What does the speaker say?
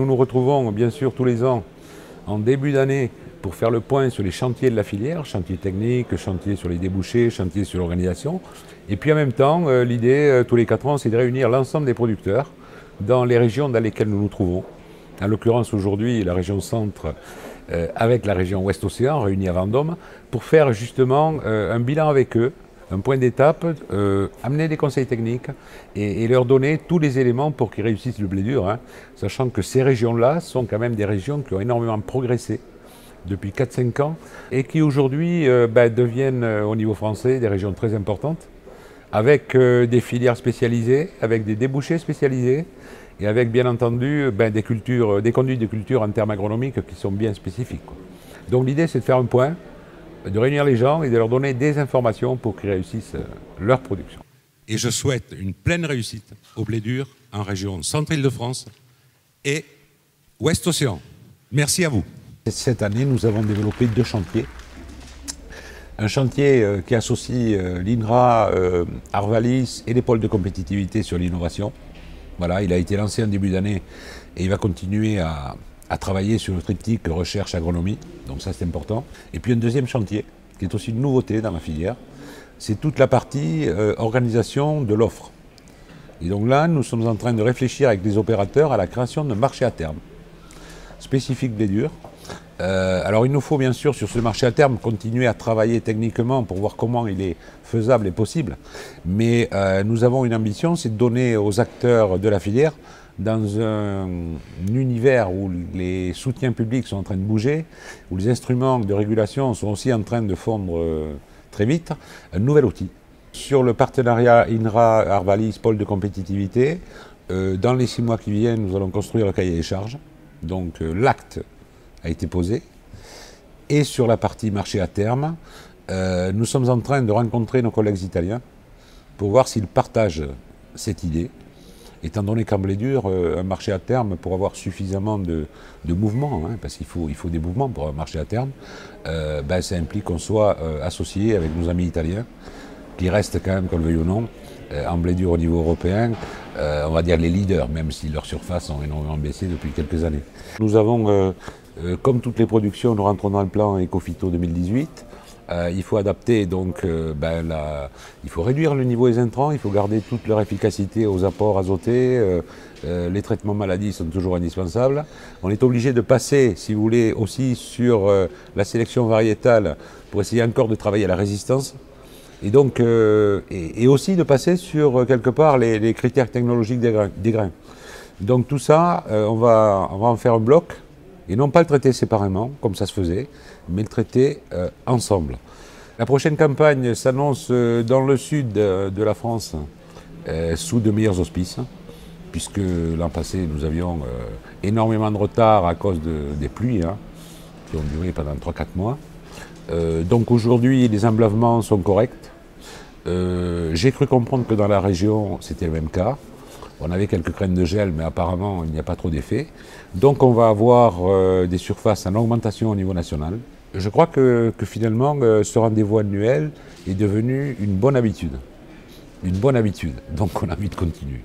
nous nous retrouvons bien sûr tous les ans en début d'année pour faire le point sur les chantiers de la filière, chantiers techniques, chantiers sur les débouchés, chantiers sur l'organisation. Et puis en même temps, l'idée, tous les 4 ans, c'est de réunir l'ensemble des producteurs dans les régions dans lesquelles nous nous trouvons. En l'occurrence aujourd'hui, la région centre avec la région Ouest-Océan, réunie à Vendôme, pour faire justement un bilan avec eux, un point d'étape, amener des conseils techniques et leur donner tous les éléments pour qu'ils réussissent le blé dur, hein, sachant que ces régions-là sont quand même des régions qui ont énormément progressé depuis 4-5 ans et qui aujourd'hui deviennent au niveau français des régions très importantes, avec des filières spécialisées, avec des débouchés spécialisés et avec bien entendu des conduites de culture en termes agronomiques qui sont bien spécifiques, quoi. Donc l'idée c'est de faire un point, de réunir les gens et de leur donner des informations pour qu'ils réussissent leur production. Et je souhaite une pleine réussite au blé dur en région Centre-Île-de-France et Ouest-Océan. Merci à vous. Cette année, nous avons développé 2 chantiers. Un chantier qui associe l'INRA, Arvalis et les pôles de compétitivité sur l'innovation. Voilà, il a été lancé en début d'année et il va continuer à travailler sur le triptyque recherche-agronomie, donc ça c'est important. Et puis un deuxième chantier, qui est aussi une nouveauté dans la filière, c'est toute la partie organisation de l'offre. Et donc là, nous sommes en train de réfléchir avec les opérateurs à la création d'un marché à terme, spécifique blé dur. Alors il nous faut bien sûr sur ce marché à terme continuer à travailler techniquement pour voir comment il est faisable et possible, mais nous avons une ambition, c'est de donner aux acteurs de la filière, dans un univers où les soutiens publics sont en train de bouger, où les instruments de régulation sont aussi en train de fondre très vite, un nouvel outil. Sur le partenariat INRA, Arvalis, pôle de compétitivité, dans les 6 mois qui viennent, nous allons construire le cahier des charges. Donc l'acte a été posé. Et sur la partie marché à terme, nous sommes en train de rencontrer nos collègues italiens pour voir s'ils partagent cette idée. Étant donné qu'en blé dur, un marché à terme, pour avoir suffisamment de mouvements, hein, parce qu'il faut des mouvements pour un marché à terme, ça implique qu'on soit associé avec nos amis italiens, qui restent quand même, qu'on le veuille ou non, en blé dur au niveau européen, on va dire les leaders, même si leurs surfaces ont énormément baissé depuis quelques années. Nous avons, comme toutes les productions, nous rentrons dans le plan Ecophyto 2018. Il faut adapter, donc il faut réduire le niveau des intrants, il faut garder toute leur efficacité aux apports azotés, les traitements maladies sont toujours indispensables. On est obligé de passer, si vous voulez, aussi sur la sélection variétale pour essayer encore de travailler à la résistance. Et donc, et aussi de passer sur, quelque part, les critères technologiques des grains. Donc tout ça, on va en faire un bloc, et non pas le traiter séparément, comme ça se faisait, mais le traiter ensemble. La prochaine campagne s'annonce dans le sud de la France, sous de meilleurs auspices, puisque l'an passé, nous avions énormément de retard à cause des pluies, hein, qui ont duré pendant 3-4 mois. Donc aujourd'hui, les emblavements sont corrects. J'ai cru comprendre que dans la région, c'était le même cas. On avait quelques craintes de gel, mais apparemment, il n'y a pas trop d'effet. Donc on va avoir des surfaces en augmentation au niveau national. Je crois que finalement, ce rendez-vous annuel est devenu une bonne habitude. Une bonne habitude. Donc on a envie de continuer.